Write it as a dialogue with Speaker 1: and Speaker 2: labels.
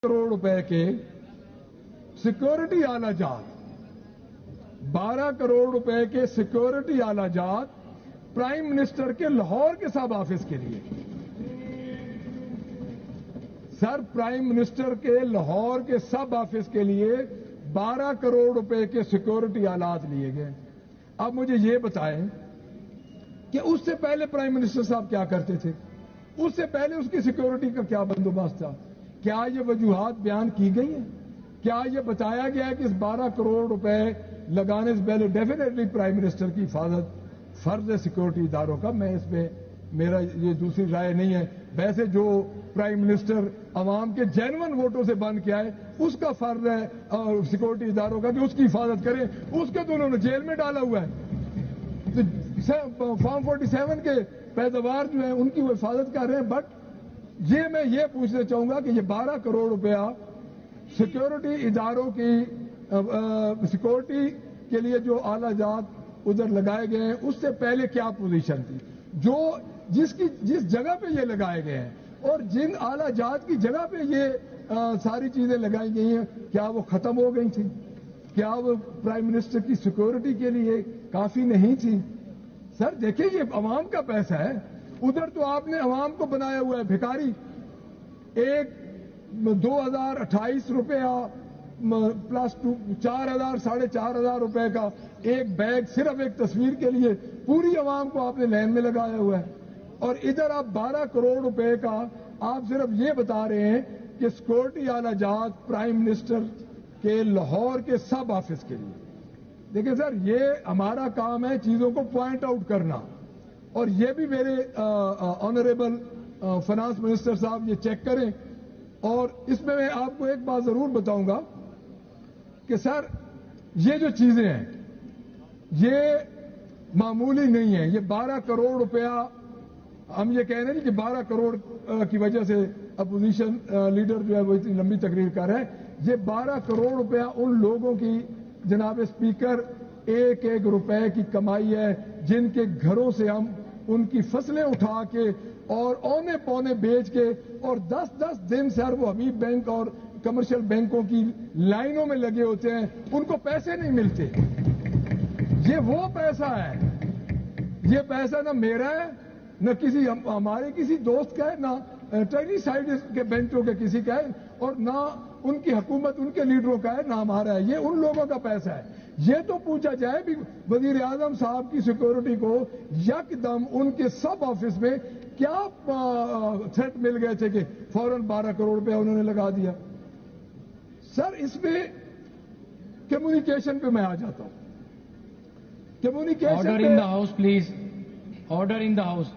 Speaker 1: करोड़ रुपए के सिक्योरिटी आला जात, 12 करोड़ रुपए के सिक्योरिटी आला जात प्राइम मिनिस्टर के लाहौर के सब ऑफिस के लिए। सर, प्राइम मिनिस्टर के लाहौर के सब ऑफिस के लिए 12 करोड़ रुपए के सिक्योरिटी आलात लिए गए। अब मुझे ये बताएं कि उससे पहले प्राइम मिनिस्टर साहब क्या करते थे, उससे पहले उसकी सिक्योरिटी का क्या बंदोबस्त था? क्या ये वजूहात बयान की गई हैं? क्या ये बताया गया है कि इस 12 करोड़ रुपए लगाने से पहले डेफिनेटली प्राइम मिनिस्टर की हिफाजत फर्ज है सिक्योरिटी इदारों का? मैं इसमें, मेरा ये दूसरी राय नहीं है। वैसे जो प्राइम मिनिस्टर अवाम के जेन्युइन वोटों से बन के आए, उसका फर्ज है सिक्योरिटी इदारों का कि उसकी हिफाजत करें। उसके तो उन्होंने जेल में डाला हुआ है। तो फॉर्म 47 के पैदावार जो है उनकी वो हिफाजत कर रहे हैं। बट मैं ये पूछना चाहूंगा कि ये 12 करोड़ रुपया सिक्योरिटी इदारों की सिक्योरिटी के लिए जो आला जात उधर लगाए गए हैं, उससे पहले क्या पोजीशन थी? जिस जगह पे ये लगाए गए हैं और जिन आला जात की जगह पे ये सारी चीजें लगाई गई हैं, क्या वो खत्म हो गई थी? क्या वो प्राइम मिनिस्टर की सिक्योरिटी के लिए काफी नहीं थी? सर देखिए, ये अवाम का पैसा है। उधर तो आपने अवाम को बनाया हुआ है भिखारी। एक 2028 रुपया प्लस 4,000 4,500 रुपए का एक बैग सिर्फ एक तस्वीर के लिए पूरी अवाम को आपने लाइन में लगाया हुआ है। और इधर आप 12 करोड़ रुपए का आप सिर्फ ये बता रहे हैं कि सिक्योरिटी आला जात प्राइम मिनिस्टर के लाहौर के सब ऑफिस के लिए। देखिए सर, ये हमारा काम है चीजों को पॉइंट आउट करना, और ये भी मेरे ऑनरेबल फाइनेंस मिनिस्टर साहब ये चेक करें। और इसमें मैं आपको एक बात जरूर बताऊंगा कि सर, ये जो चीजें हैं ये मामूली नहीं है। ये 12 करोड़ रुपया, हम ये कह रहे हैं कि 12 करोड़ की वजह से अपोजिशन लीडर जो है वो इतनी लंबी तकरीर कर रहे हैं। ये 12 करोड़ रुपया उन लोगों की, जनाब स्पीकर, एक एक रुपए की कमाई है, जिनके घरों से हम उनकी फसलें उठा के और औने पौने बेच के, और 10-10 दिन सर वो हबीब बैंक और कमर्शियल बैंकों की लाइनों में लगे होते हैं, उनको पैसे नहीं मिलते। ये वो पैसा है, ये पैसा ना मेरा है, न किसी हमारे किसी दोस्त का है, ना ट्रेनी साइड के बेंचों के किसी का है, और ना उनकी हुकूमत, उनके लीडरों का है, ना हमारा है। ये उन लोगों का पैसा है। ये तो पूछा जाए भी वजीर आजम साहब की सिक्योरिटी को यकदम उनके सब ऑफिस में क्या थ्रेट मिल गए थे कि फौरन 12 करोड़ रुपया उन्होंने लगा दिया? सर, इसमें कम्युनिकेशन पे मैं आ जाता हूं। Communication
Speaker 2: order in the house please, order in the house.